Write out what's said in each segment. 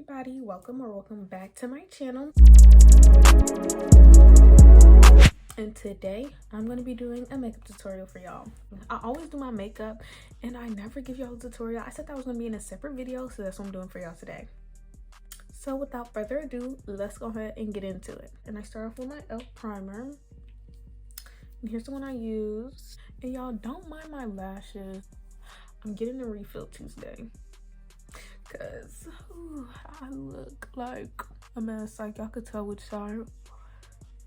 everybody, welcome back to my channel. And today I'm going to be doing a makeup tutorial for y'all. I always do my makeup and I never give y'all a tutorial. I said that was going to be in a separate video, so that's what I'm doing for y'all today. So without further ado, let's go ahead and get into it. And I start off with my e.l.f. primer. And here's the one I use. And y'all, don't mind my lashes. I'm getting a refill Tuesday. Because I look like a mess. Like, y'all could tell which side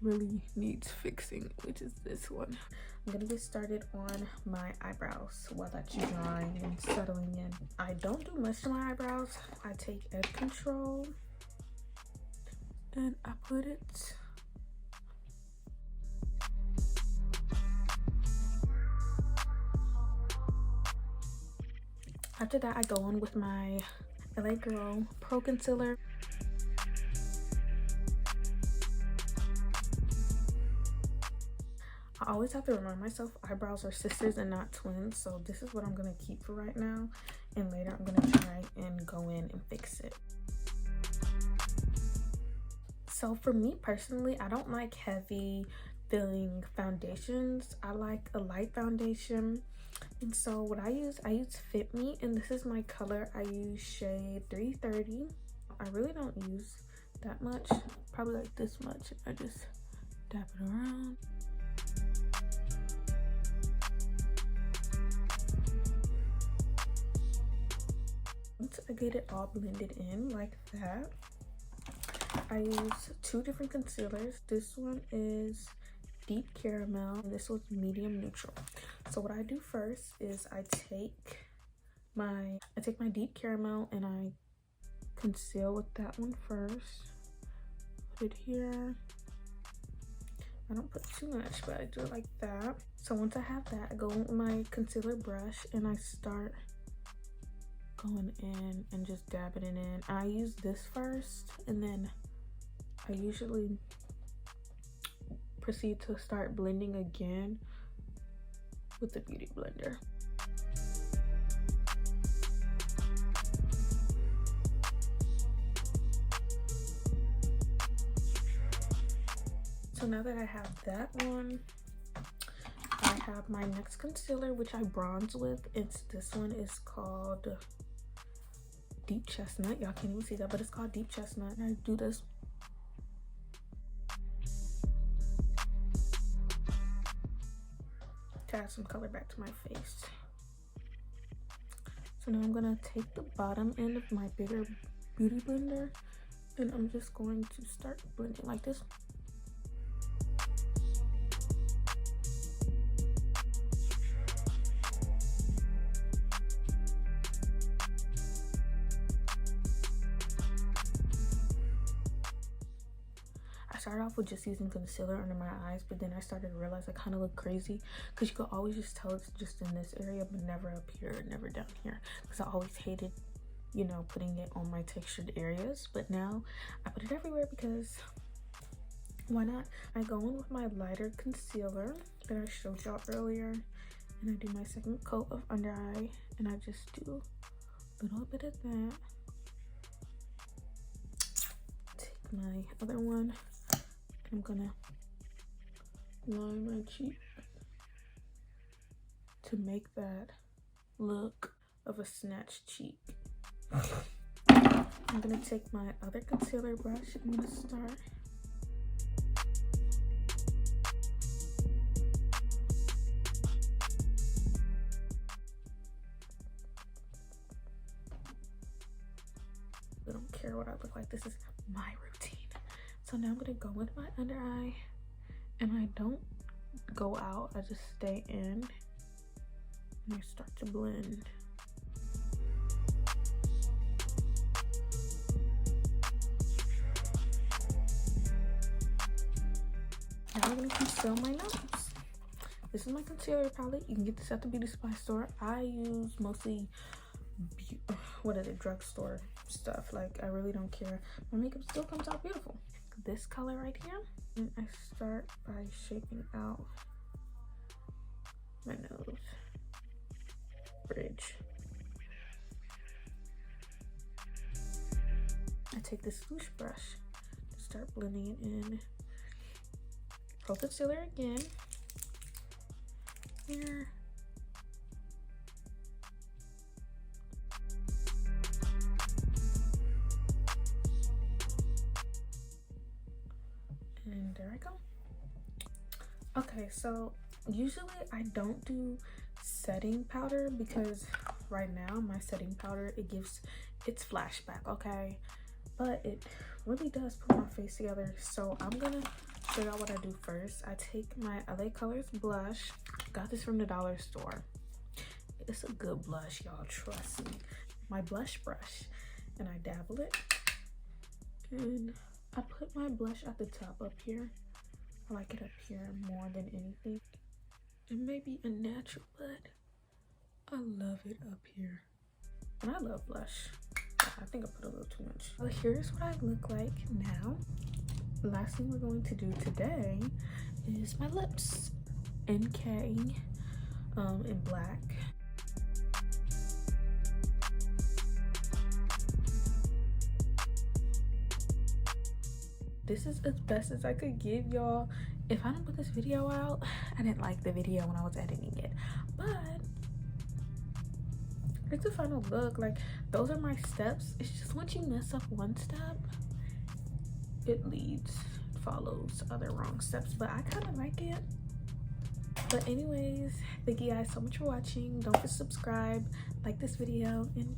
really needs fixing, which is this one. I'm gonna get started on my eyebrows while that's drying and settling in. I don't do much to my eyebrows. I take edge control and I put it after that. I go on with my LA Girl Pro Concealer. I always have to remind myself eyebrows are sisters and not twins, so this is what I'm gonna keep for right now, and later I'm gonna try and go in and fix it. So for me personally, I don't like heavy filling foundations. I like a light foundation. And so what I use Fit Me, and this is my color. I use shade 330. I really don't use that much, probably like this much. I just dab it around. Once I get it all blended in like that, I use two different concealers. This one is Deep Caramel and this one's Medium Neutral. So what I do first is I take my Deep Caramel and I conceal with that one first. Put it here. I don't put too much, but I do it like that. So once I have that, I go in with my concealer brush and I start going in and just dabbing it in. I use this first and then I usually proceed to start blending again with the beauty blender. So now that I have that one, I have my next concealer, which I bronze with. This one is called Deep Chestnut. Y'all can't even see that, but it's called Deep Chestnut. And I do this to add some color back to my face. So now I'm gonna take the bottom end of my bigger beauty blender and I'm just going to start blending like this. I started off with just using concealer under my eyes, but then I started to realize I kind of look crazy because you could always just tell it's just in this area but never up here, never down here, because I always hated, you know, putting it on my textured areas. But now I put it everywhere because why not? I go in with my lighter concealer that I showed y'all earlier and I do my second coat of under eye and I just do a little bit of that. Take my other one. I'm gonna line my cheek to make that look of a snatched cheek. I'm gonna take my other concealer brush. I'm gonna start I don't care what I look like. This is my routine. So now I'm gonna go with my under eye and I don't go out, I just stay in and I start to blend. Now I'm gonna conceal my nose. This is my concealer palette. You can get this at the beauty supply store. I use mostly drugstore stuff. Like, I really don't care. My makeup still comes out beautiful. This color right here, and I start by shaping out my nose bridge. take this swoosh brush to start blending it in. Pro concealer again. Here. And there I go. Okay, so usually I don't do setting powder because right now my setting powder, it's flashback, okay? But it really does put my face together. So I'm gonna show y'all what I do first. I take my LA Colors blush. Got this from the dollar store. It's a good blush, y'all, trust me. My blush brush, and I dabble it. And I put my blush at the top up here. I like it up here more than anything. It may be a natural, but I love it up here. And I love blush. I think I put a little too much. Well, here's what I look like now. The last thing we're going to do today is my lips. NK in black. This is as best as I could give y'all. If I didn't put this video out, I didn't like the video when I was editing it, but it's a final look. Like, those are my steps. It's just once you mess up one step, it follows other wrong steps, but I kind of like it. But anyways, thank you guys so much for watching. Don't forget to subscribe, like this video, and